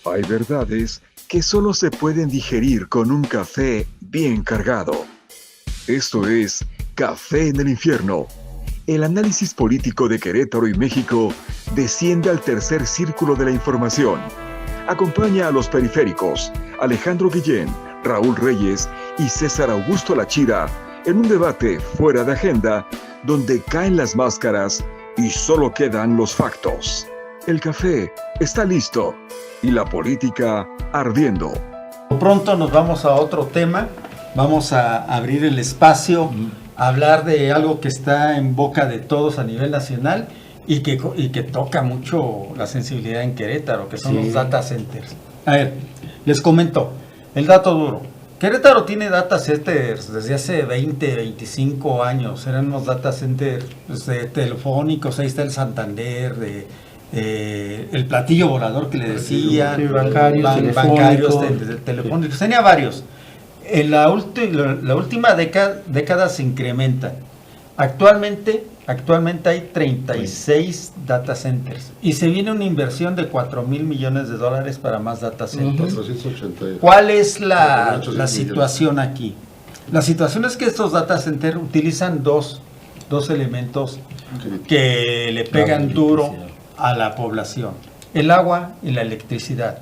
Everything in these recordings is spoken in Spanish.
Hay verdades que solo se pueden digerir con un café bien cargado. Esto es Café en el Infierno. El análisis político de Querétaro y México desciende al tercer círculo de la información. Acompaña a los periféricos, Alejandro Guillén, Raúl Reyes y César Augusto Lachira en un debate fuera de agenda donde caen las máscaras y solo quedan los factos. El café está listo y la política ardiendo. Pronto nos vamos a otro tema, vamos a abrir el espacio, a hablar de algo que está en boca de todos a nivel nacional y que toca mucho la sensibilidad en Querétaro, que son los data centers. A ver, les comento, el dato duro. Querétaro tiene data centers desde hace 20, 25 años, eran unos data centers telefónicos, ahí está el Santander, el platillo volador que le decía, bancarios, telefónicos, tenía varios. En la última década se incrementa. Actualmente hay 36 data centers y se viene una inversión de $4,000 millones para más data centers. ¿Cuál es la situación aquí? La situación es que estos data centers utilizan dos elementos que le pegan duro a la población: el agua y la electricidad.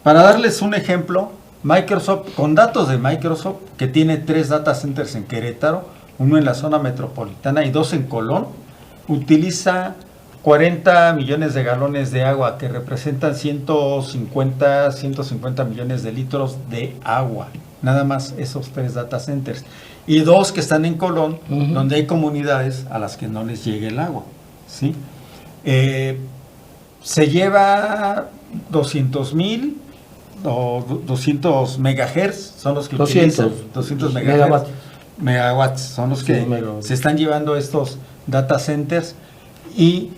Para darles un ejemplo, Microsoft, con datos de Microsoft, que tiene 3 data centers en Querétaro, uno en la zona metropolitana y 2 en Colón, utiliza 40 millones de galones de agua, que representan 150 millones de litros de agua. Nada más esos 3 data centers. Y 2 que están en Colón, donde hay comunidades a las que no les llegue el agua, ¿sí? Se lleva 200,000 o 200 megahertz, son los que 200 megawatts son los que se están llevando estos data centers, y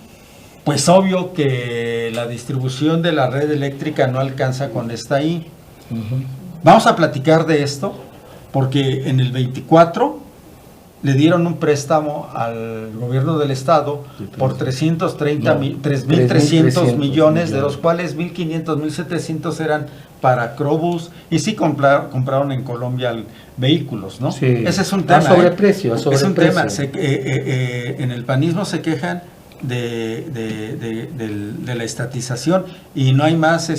pues obvio que la distribución de la red eléctrica no alcanza cuando está ahí. Vamos a platicar de esto porque en el 24 le dieron un préstamo al gobierno del estado por 3.300 millones, de los cuales 1.500, 1.700 eran para Crobus, y sí compraron en Colombia vehículos, ¿no? Sí. Ese es un tema. Es un tema. En el panismo se quejan de la estatización, y no hay más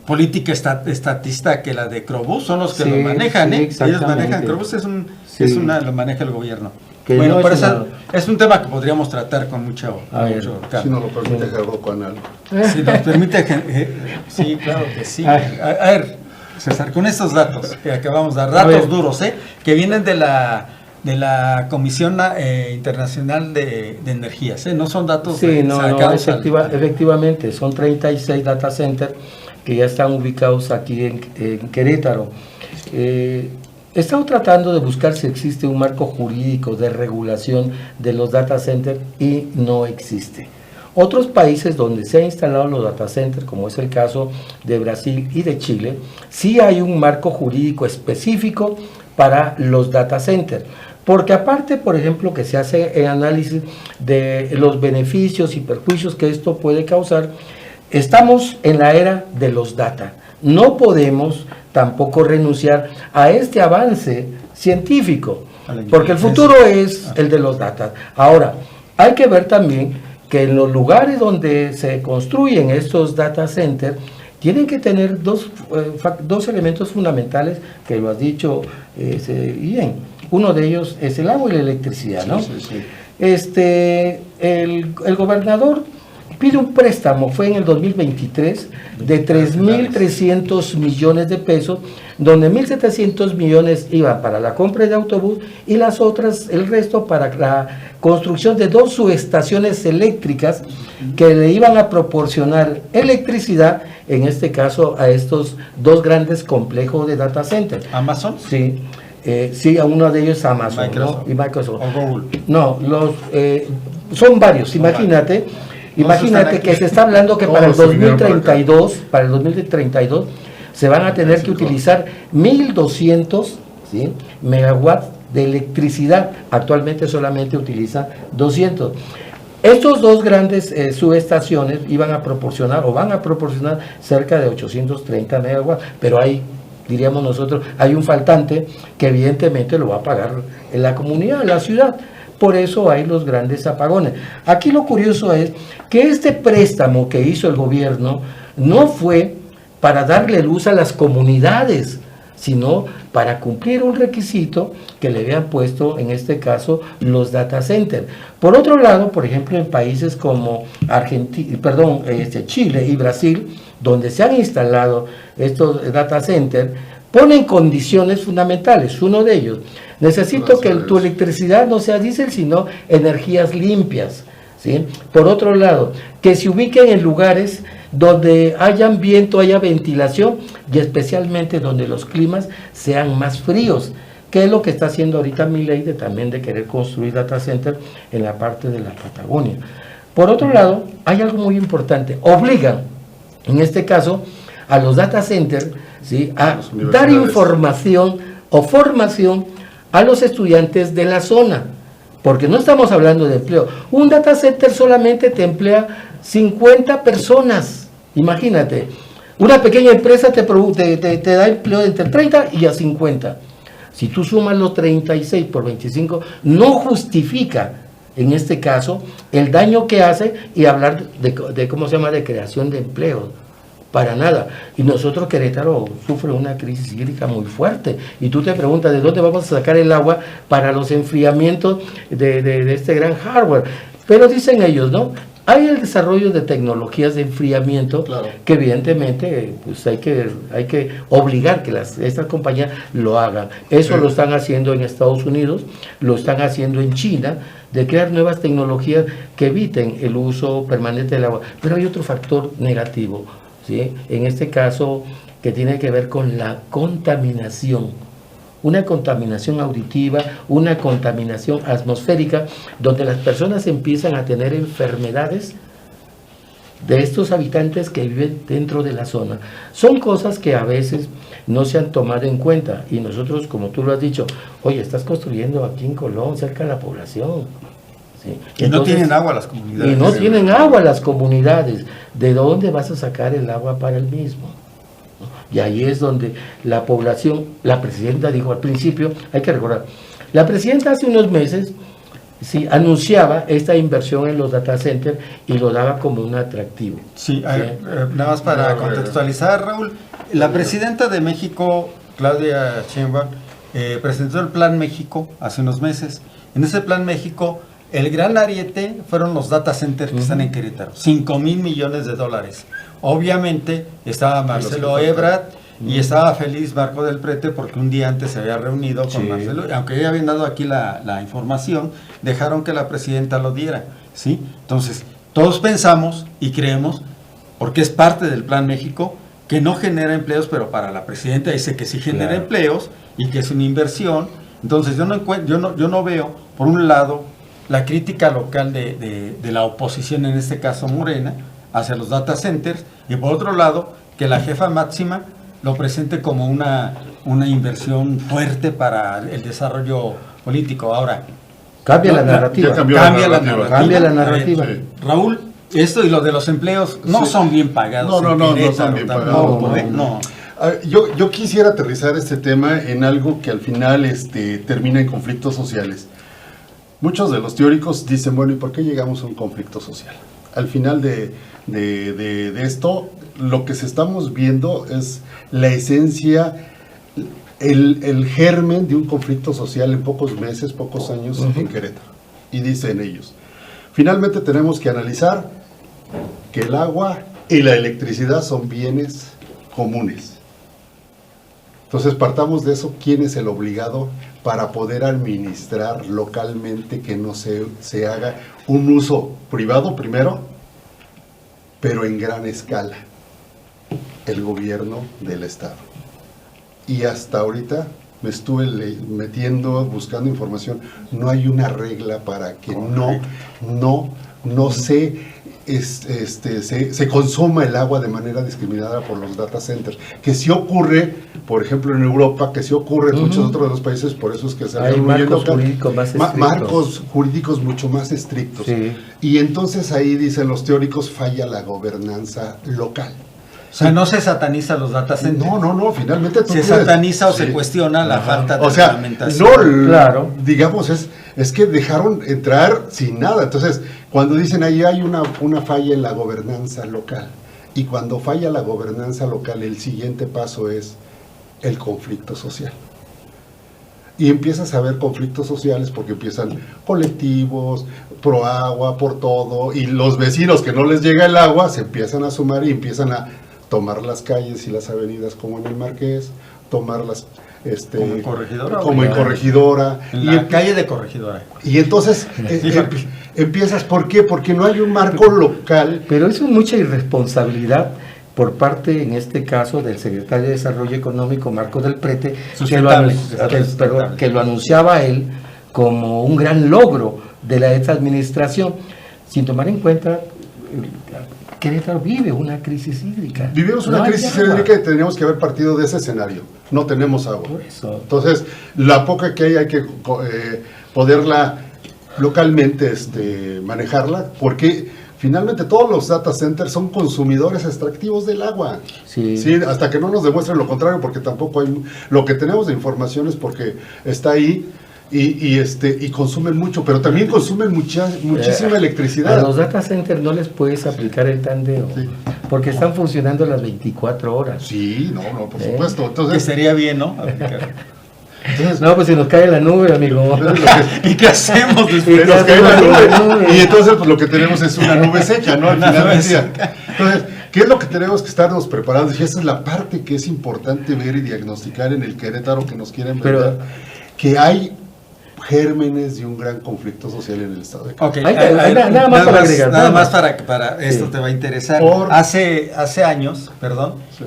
política estatista que la de Crobus. Son los que lo manejan, ellos manejan. Crobus lo maneja el gobierno. Bueno, pero es un tema que podríamos tratar con mucho calma. Si nos lo permite Gerardo Canal. Si nos permite, sí, claro que sí. A ver, César, con estos datos que acabamos de dar, datos duros, que vienen de la Comisión Internacional de Energías, no son datos efectivamente, son 36 data centers que ya están ubicados aquí en Querétaro. Estamos tratando de buscar si existe un marco jurídico de regulación de los data centers y no existe. Otros países donde se han instalado los data centers, como es el caso de Brasil y de Chile, sí hay un marco jurídico específico para los data centers. Porque aparte, por ejemplo, que se hace el análisis de los beneficios y perjuicios que esto puede causar, estamos en la era de los data. No podemos tampoco renunciar a este avance científico, porque el futuro es el de los data. Ahora, hay que ver también que en los lugares donde se construyen estos data centers, tienen que tener dos elementos fundamentales, que lo has dicho bien. Uno de ellos es el agua y la electricidad, ¿no? El gobernador pide un préstamo, fue en el 2023, de 3.300 millones de pesos, donde 1.700 millones iban para la compra de autobús y el resto para la construcción de 2 subestaciones eléctricas que le iban a proporcionar electricidad, en este caso a estos 2 grandes complejos de data centers. ¿Amazon? Sí. Sí, a uno de ellos es Amazon, Microsoft, ¿no? Y Microsoft. ¿O Google? No, son varios, imagínate. Imagínate que se está hablando que para el 2032 se van a tener que utilizar 1.200 megawatts de electricidad. Actualmente solamente utiliza 200. Estos dos grandes subestaciones iban a proporcionar o van a proporcionar cerca de 830 megawatts, pero hay, diríamos nosotros, hay un faltante que evidentemente lo va a pagar en la comunidad, en la ciudad. Por eso hay los grandes apagones. Aquí lo curioso es que este préstamo que hizo el gobierno no fue para darle luz a las comunidades, sino para cumplir un requisito que le habían puesto, en este caso, los data centers. Por otro lado, por ejemplo, en países como Chile y Brasil, donde se han instalado estos data centers, ponen condiciones fundamentales. Uno de ellos, necesito que tu electricidad no sea diésel, sino energías limpias, ¿sí? Por otro lado, que se ubiquen en lugares donde haya viento, haya ventilación y especialmente donde los climas sean más fríos, que es lo que está haciendo ahorita Milei también de querer construir data center en la parte de la Patagonia. Por otro lado, hay algo muy importante, obligan, en este caso, a los data centers, ¿sí?, a dar información o formación a los estudiantes de la zona, porque no estamos hablando de empleo. Un data center solamente te emplea 50 personas, imagínate. Una pequeña empresa te da empleo entre 30 y a 50. Si tú sumas los 36 por 25, no justifica, en este caso, el daño que hace y hablar de ¿cómo se llama?, de creación de empleo. Para nada. Y nosotros, Querétaro sufre una crisis hídrica muy fuerte. Y tú te preguntas, ¿de dónde vamos a sacar el agua para los enfriamientos de este gran hardware? Pero dicen ellos, ¿no? Hay el desarrollo de tecnologías de enfriamiento, claro, que evidentemente pues hay que obligar que estas compañías lo hagan. Eso lo están haciendo en Estados Unidos, lo están haciendo en China, de crear nuevas tecnologías que eviten el uso permanente del agua. Pero hay otro factor negativo, ¿sí? En este caso, que tiene que ver con la contaminación. Una contaminación auditiva, una contaminación atmosférica, donde las personas empiezan a tener enfermedades de estos habitantes que viven dentro de la zona. Son cosas que a veces no se han tomado en cuenta, y nosotros, como tú lo has dicho, oye, estás construyendo aquí en Colón, cerca de la población. ¿Sí? Y entonces, no tienen agua las comunidades. Y no tienen agua las comunidades. ¿De dónde vas a sacar el agua para el mismo? Y ahí es donde la población, la presidenta dijo al principio, hay que recordar, la presidenta hace unos meses sí anunciaba esta inversión en los data centers y lo daba como un atractivo. Sí, nada más para contextualizar, Raúl, la presidenta de México, Claudia Sheinbaum, presentó el Plan México hace unos meses. En ese Plan México, el gran ariete fueron los data centers que están en Querétaro, 5,000 millones de dólares. Obviamente estaba Marcelo Ebrard y estaba feliz Marco del Prete porque un día antes se había reunido con Marcelo, aunque ya habían dado aquí la información, dejaron que la presidenta lo diera, ¿sí? Entonces, todos pensamos y creemos, porque es parte del Plan México, que no genera empleos, pero para la presidenta dice que sí genera empleos y que es una inversión. Entonces, yo no veo, por un lado, la crítica local de la oposición, en este caso Morena, hacia los data centers, y por otro lado, que la jefa máxima lo presente como una inversión fuerte para el desarrollo político. Ahora, cambia la narrativa. Cambia la narrativa. Sí. Raúl, esto y lo de los empleos no son bien pagados. No son bien pagados. No. Yo quisiera aterrizar este tema en algo que al final termina en conflictos sociales. Muchos de los teóricos dicen, bueno, ¿y por qué llegamos a un conflicto social? Al final de esto, lo que estamos viendo es la esencia, el germen de un conflicto social en pocos meses, pocos años en Querétaro. Y dicen ellos, finalmente tenemos que analizar que el agua y la electricidad son bienes comunes. Entonces partamos de eso, ¿quién es el obligado para poder administrar localmente que no se haga un uso privado primero, pero en gran escala? El gobierno del estado. Y hasta ahorita me estuve buscando información, no hay una regla para que no se se consuma el agua de manera discriminada por los data centers, que sí ocurre, por ejemplo, en Europa, que sí ocurre en muchos otros de los países, por eso es que se hay marcos jurídicos más estrictos. Marcos jurídicos mucho más estrictos. Sí. Y entonces ahí dicen los teóricos, falla la gobernanza local. O sea, no se sataniza los data centers. No, finalmente se sataniza o se cuestiona la falta de reglamentación. Claro. Digamos, es que dejaron entrar sin nada. Entonces, cuando dicen ahí hay una falla en la gobernanza local, y cuando falla la gobernanza local, el siguiente paso es el conflicto social. Y empiezas a ver conflictos sociales porque empiezan colectivos, pro agua, por todo, y los vecinos que no les llega el agua se empiezan a sumar y empiezan a tomar las calles y las avenidas como en el Marqués, tomarlas como en Corregidora. En Corregidora. En la calle de Corregidora. Y entonces empiezas, ¿por qué? Porque no hay un marco local. Pero eso es mucha irresponsabilidad por parte, en este caso, del secretario de Desarrollo Económico, Marco del Prete, que lo anunciaba él como un gran logro de esta administración, sin tomar en cuenta Querétaro vive una crisis hídrica. Vivimos una crisis hídrica y teníamos que haber partido de ese escenario. No tenemos agua. Entonces, la poca que hay que poderla localmente manejarla, porque finalmente todos los data centers son consumidores extractivos del agua. Sí, hasta que no nos demuestren lo contrario, porque tampoco hay... Lo que tenemos de información es porque está ahí. Y consumen mucho, pero también consumen muchísima electricidad. A los data centers no les puedes aplicar el tandeo, porque están funcionando las 24 horas. Sí, no, por supuesto. Entonces, que sería bien, ¿no? Entonces, no, pues si nos cae la nube, amigo. ¿Y qué hacemos después? Nos cae la nube. Y entonces pues lo que tenemos es una nube seca, ¿no? Al final del día. Entonces, ¿qué es lo que tenemos que estarnos preparados? Y esa es la parte que es importante ver y diagnosticar en el Querétaro que nos quieren vender, que hay gérmenes de un gran conflicto social en el estado de Querétaro. Nada más para agregar. Nada más para esto te va a interesar. Hace años,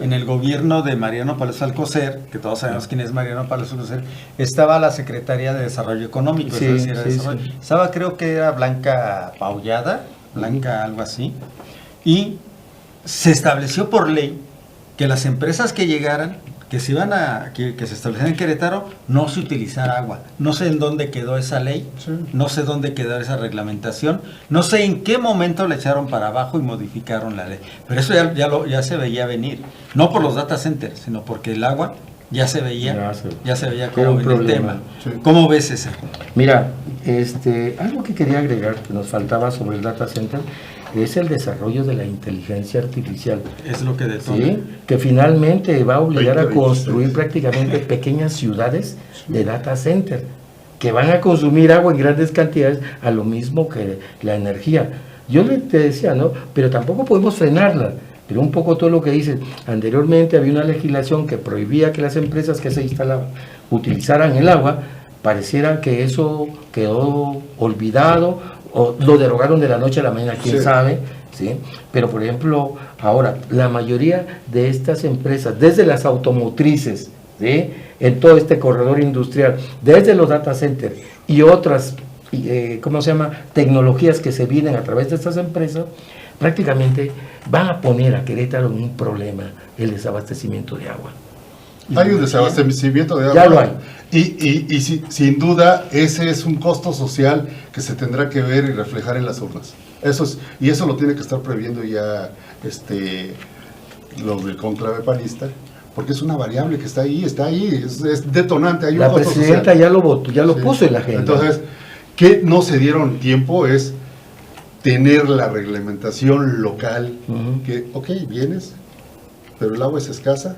en el gobierno de Mariano Palacio Alcocer, que todos sabemos quién es Mariano Palacio Alcocer, estaba la Secretaría de Desarrollo Económico. Estaba, creo que era Blanca Paullada, algo así, y se estableció por ley que las empresas que llegaran, que se establecieran en Querétaro, no se utilizara agua. No sé en dónde quedó esa ley, no sé dónde quedó esa reglamentación, no sé en qué momento la echaron para abajo y modificaron la ley. Pero eso ya se veía venir, no por los data centers, sino porque el agua ya se veía como un problema. ¿Cómo ves ese? Mira, algo que quería agregar que nos faltaba sobre el data center es el desarrollo de la inteligencia artificial. Es lo que detona. ¿Sí? Que finalmente va a obligar a construir prácticamente pequeñas ciudades de data center que van a consumir agua en grandes cantidades, a lo mismo que la energía. Yo te decía, ¿no? Pero tampoco podemos frenarla. Pero un poco todo lo que dices. Anteriormente había una legislación que prohibía que las empresas que se instalaban utilizaran el agua. Pareciera que eso quedó olvidado o lo derogaron de la noche a la mañana, quién sabe, ¿sí? Pero por ejemplo, ahora, la mayoría de estas empresas, desde las automotrices, ¿sí?, en todo este corredor industrial, desde los data centers y otras, tecnologías que se vienen a través de estas empresas, prácticamente van a poner a Querétaro en un problema, el desabastecimiento de agua. Hay un desabastecimiento de agua. Ya lo hay. Y sin duda, ese es un costo social que se tendrá que ver y reflejar en las urnas. Eso lo tiene que estar previendo ya los del conclave panista, porque es una variable que está ahí, es detonante. Hay un la costo presidenta social. ya lo votó, ya lo puso en la agenda. Entonces, ¿qué no se dieron tiempo? Es tener la reglamentación local, que, vienes, pero el agua es escasa.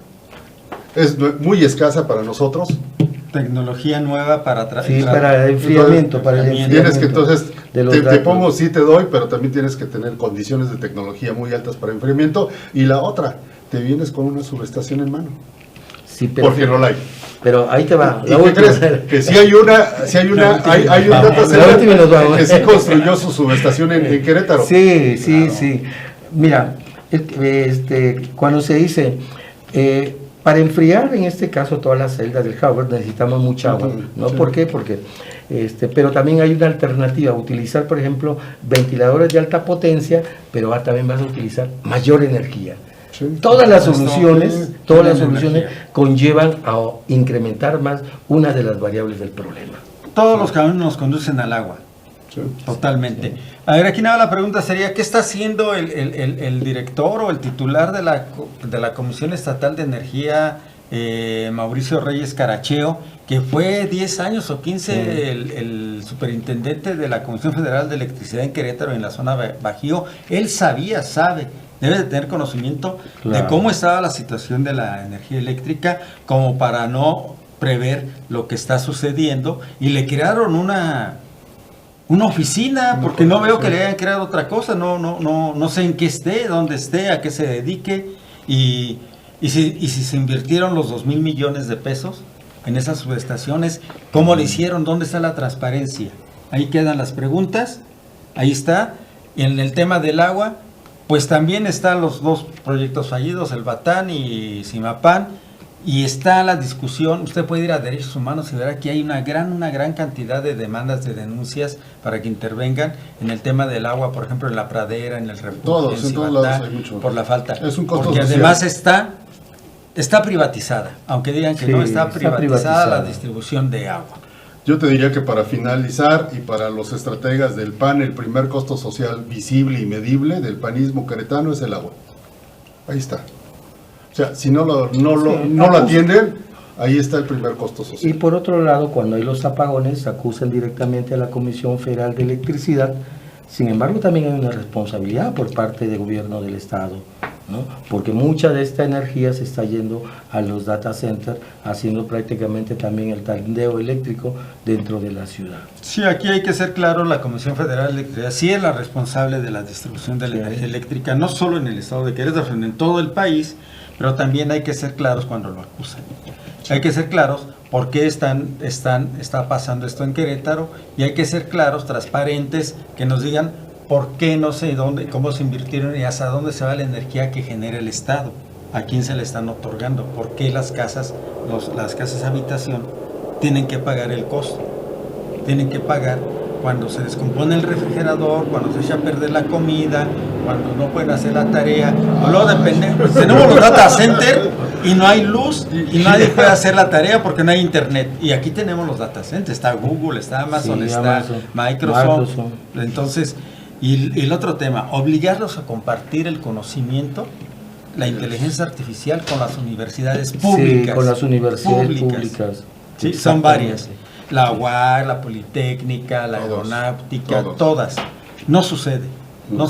Es muy escasa para nosotros. Tecnología nueva para para el enfriamiento. Tienes que entonces, te pongo, sí te doy, pero también tienes que tener condiciones de tecnología muy altas para enfriamiento. Y la otra, te vienes con una subestación en mano. Sí, porque no la hay. Pero ahí te va. ¿Y qué crees? Que si hay un data center que sí construyó su subestación en Querétaro. Sí, sí. Mira, cuando se dice... para enfriar, en este caso, todas las celdas del Howard necesitamos mucha agua, ¿no? ¿Por qué? Porque Pero también hay una alternativa, utilizar, por ejemplo, ventiladores de alta potencia, pero también vas a utilizar mayor energía. Sí. Todas las soluciones conllevan a incrementar más una de las variables del problema. Todos los caminos nos conducen al agua. Sí. Totalmente. A ver, aquí nada, la pregunta sería, ¿qué está haciendo el director o el titular de la Comisión Estatal de Energía, Mauricio Reyes Caracheo, que fue 10 años o 15 el superintendente de la Comisión Federal de Electricidad en Querétaro, en la zona Bajío? Él sabe, debe de tener conocimiento de cómo estaba la situación de la energía eléctrica, como para no prever lo que está sucediendo, y le crearon una oficina, porque no veo que le hayan creado otra cosa, no sé en qué esté, dónde esté, a qué se dedique, y si se invirtieron los 2,000 millones de pesos en esas subestaciones, ¿cómo lo hicieron? ¿Dónde está la transparencia? Ahí quedan las preguntas, ahí está. Y en el tema del agua, pues también están los 2 proyectos fallidos, el Batán y Simapán, y está la discusión. Usted puede ir a Derechos Humanos y verá que hay una gran cantidad de demandas, de denuncias para que intervengan en el tema del agua, por ejemplo, en La Pradera, en el Refugio, en todos lados hay mucho. por la falta. Es un costo porque social. Además está privatizada, aunque digan que no, está privatizada la distribución de agua. Yo te diría que para finalizar, y para los estrategas del PAN, el primer costo social visible y medible del panismo queretano es el agua. Ahí está. O sea, si no lo atienden, ahí está el primer costo social. Y por otro lado, cuando hay los apagones, acusan directamente a la Comisión Federal de Electricidad. Sin embargo, también hay una responsabilidad por parte del gobierno del Estado, ¿no? Porque mucha de esta energía se está yendo a los data centers, haciendo prácticamente también el tandeo eléctrico dentro de la ciudad. Sí, aquí hay que ser claro, la Comisión Federal de Electricidad sí es la responsable de la distribución de la energía eléctrica, no solo en el estado de Querétaro, sino en todo el país, pero también hay que ser claros cuando lo acusan. Hay que ser claros por qué está pasando esto en Querétaro, y hay que ser claros, transparentes, que nos digan por qué, no sé dónde, cómo se invirtieron y hasta dónde se va la energía que genera el Estado, a quién se le están otorgando, por qué las casas habitación tienen que pagar el costo, tienen que pagar cuando se descompone el refrigerador, cuando se echa a perder la comida, cuando no pueden hacer la tarea. Luego tenemos los data centers y no hay luz y nadie puede hacer la tarea porque no hay internet. Y aquí tenemos los data centers, está Google, está Amazon, está Microsoft. Entonces, y el otro tema, obligarlos a compartir el conocimiento, la inteligencia artificial con las universidades públicas. Sí, con las universidades públicas. Sí, son varias. La UAR, la Politécnica, la Aeronáutica, todas. No sucede. No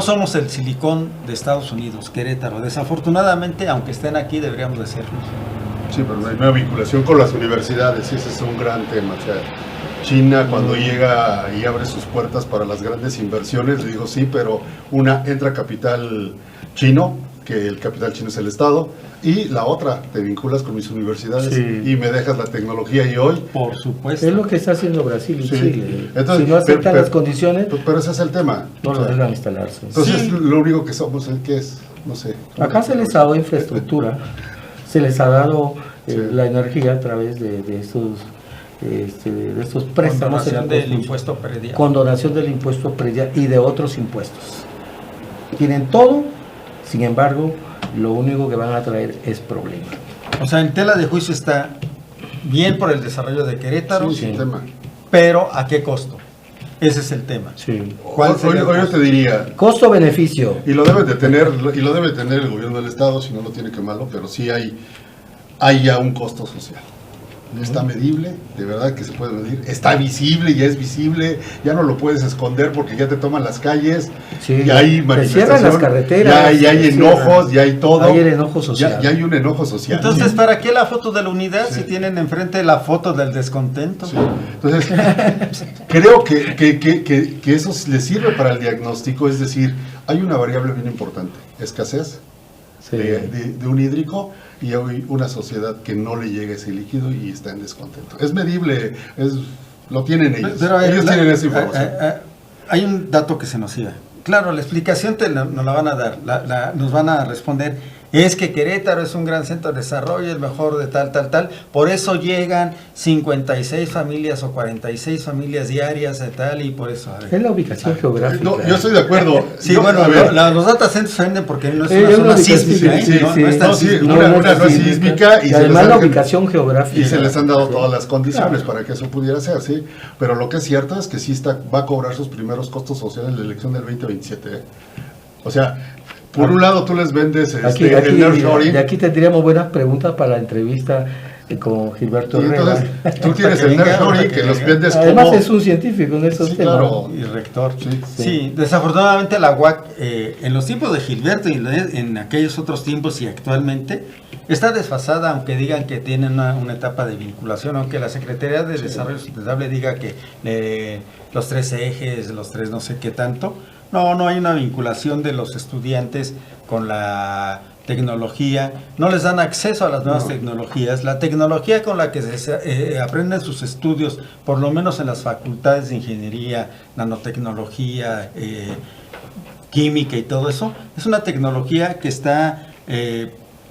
somos el silicón de Estados Unidos, Querétaro. Desafortunadamente, aunque estén aquí, deberíamos de serlo. Sí, pero no hay una vinculación con las universidades, ese es un gran tema. O sea, China cuando llega y abre sus puertas para las grandes inversiones, le digo sí, pero entra capital chino, que el capital chino es el Estado, y la otra, te vinculas con mis universidades y me dejas la tecnología, y hoy... Por supuesto. Es lo que está haciendo Brasil y Chile. Entonces, si no aceptan las condiciones... Pero ese es el tema. No lo dejan instalarse. Entonces, lo único que somos, ¿qué es? No sé. Acá se les ha dado infraestructura, se les ha dado la energía a través de estos préstamos. Condonación del impuesto predial. Condonación del impuesto predial y de otros impuestos. Tienen todo, sin embargo, lo único que van a traer es problema. O sea, en tela de juicio está bien por el desarrollo de Querétaro, tema. Pero ¿a qué costo? Ese es el tema. Sí. Hoy yo te diría... Costo-beneficio. Y lo debe de tener el gobierno del Estado, si no lo tiene, que malo, pero sí hay ya un costo social. Está medible, de verdad que se puede medir, está visible, ya es visible, ya no lo puedes esconder porque ya te toman las calles, ya hay manifestaciones, las carreteras, ya hay enojos, ya hay todo. Hay el enojo social. Ya hay un enojo social. Entonces, ¿para qué la foto de la unidad si tienen enfrente la foto del descontento? Sí. Entonces, creo que eso les sirve para el diagnóstico, es decir, hay una variable bien importante, escasez de un hídrico, y hoy una sociedad que no le llega ese líquido y está en descontento. Es medible, lo tienen ellos. Pero ellos tienen esa información. Hay un dato que se nos iba. Claro, la explicación nos la van a dar, nos van a responder es que Querétaro es un gran centro de desarrollo, el mejor de tal, por eso llegan 56 familias o 46 familias diarias de tal, y por eso... Es la ubicación geográfica. No, yo estoy de acuerdo. Sí, Yo, bueno, los data centers se venden porque no es una zona sísmica, una no es sísmica y además la ubicación geográfica. Y se les han dado todas las condiciones para que eso pudiera ser, sí. Pero lo que es cierto es que sí va a cobrar sus primeros costos sociales en la elección del 2027. O sea, por un lado tú les vendes el nearshoring. Y aquí tendríamos buenas preguntas para la entrevista con Gilberto Herrera. Entonces, tú tienes el nearshoring que los vendes como... Además es un científico en esos temas. Claro. Y rector. Sí, desafortunadamente la UAC, en los tiempos de Gilberto y en aquellos otros tiempos y actualmente, está desfasada, aunque digan que tienen una etapa de vinculación, aunque la Secretaría de Desarrollo Sustentable diga que los 3 ejes, los 3 no sé qué tanto. No hay una vinculación de los estudiantes con la tecnología, no les dan acceso a las nuevas tecnologías. La tecnología con la que se aprenden sus estudios, por lo menos en las facultades de ingeniería, nanotecnología, química y todo eso, es una tecnología que está,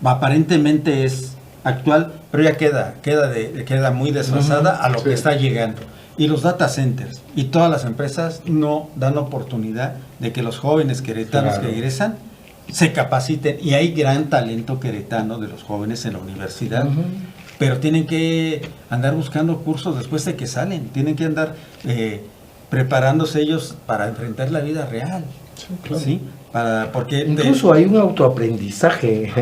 aparentemente es actual, pero ya queda muy desfasada a lo que está llegando. Y los data centers y todas las empresas no dan oportunidad de que los jóvenes queretanos que egresan se capaciten, y hay gran talento queretano de los jóvenes en la universidad, pero tienen que andar buscando cursos después de que salen, tienen que andar preparándose ellos para enfrentar la vida real. Sí, claro. ¿Sí? Porque incluso hay un autoaprendizaje.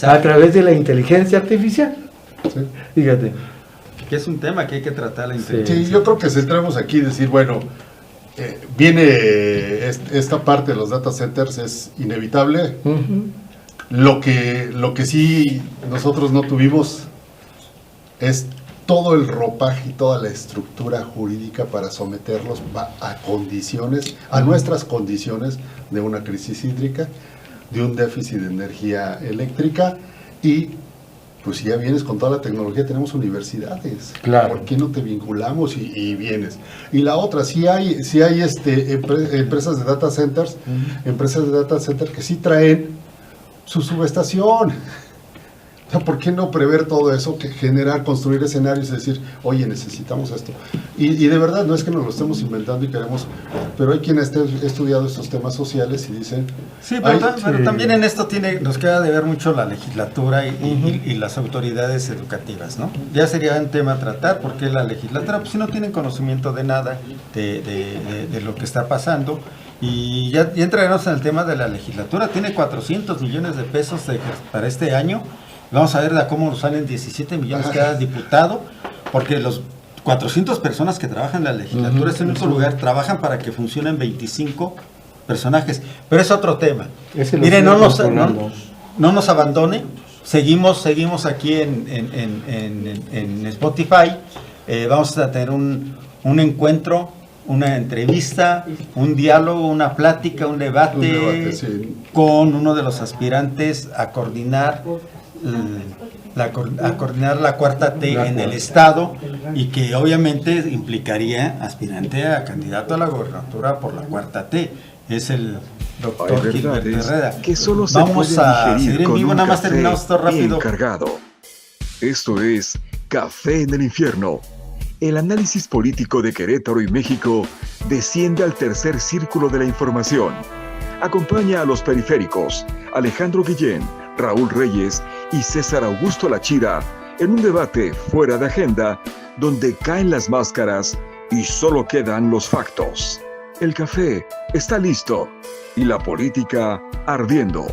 A través de la inteligencia artificial. Sí. Fíjate. Que es un tema que hay que tratar la inteligencia. Sí, yo creo que centramos aquí y decir, bueno, viene esta parte de los data centers, es inevitable. Lo que sí nosotros no tuvimos es todo el ropaje y toda la estructura jurídica para someterlos a condiciones, a nuestras condiciones de una crisis hídrica, de un déficit de energía eléctrica, y pues si ya vienes con toda la tecnología, tenemos universidades. Claro. ¿Por qué no te vinculamos y vienes? Y la otra, sí hay empresas de data centers, que sí traen su subestación. O sea, ¿por qué no prever todo eso? Construir escenarios y decir, oye, necesitamos esto. Y de verdad, no es que nos lo estemos inventando y queremos, pero hay quien ha estudiado estos temas sociales y dicen... Sí, pero también en esto nos queda de ver mucho la legislatura y las autoridades educativas, ¿no? Ya sería un tema a tratar, porque la legislatura, pues si no tienen conocimiento de nada, de lo que está pasando. Y ya entraremos en el tema de la legislatura. Tiene 400 millones de pesos para este año. Vamos a ver cómo salen 17 millones cada diputado, porque los 400 personas que trabajan en la legislatura, en único lugar, trabajan para que funcionen 25 personajes. Pero es otro tema. Miren, no nos abandone. Seguimos aquí en Spotify. Vamos a tener un encuentro, una entrevista, un diálogo, una plática, un debate sí, con uno de los aspirantes a coordinar la cuarta T en el estado, y que obviamente implicaría aspirante a candidato a la gobernatura por la cuarta T. Es el doctor Gilberto Herrera. Que solo se vamos a seguir en vivo, nada más terminamos esto rápido. Cargado. Esto es Café en el Infierno. El análisis político de Querétaro y México desciende al tercer círculo de la información. Acompaña a los periféricos, Alejandro Guillén, Raúl Reyes y César Augusto Lachira en un debate fuera de agenda donde caen las máscaras y solo quedan los factos. El café está listo y la política ardiendo.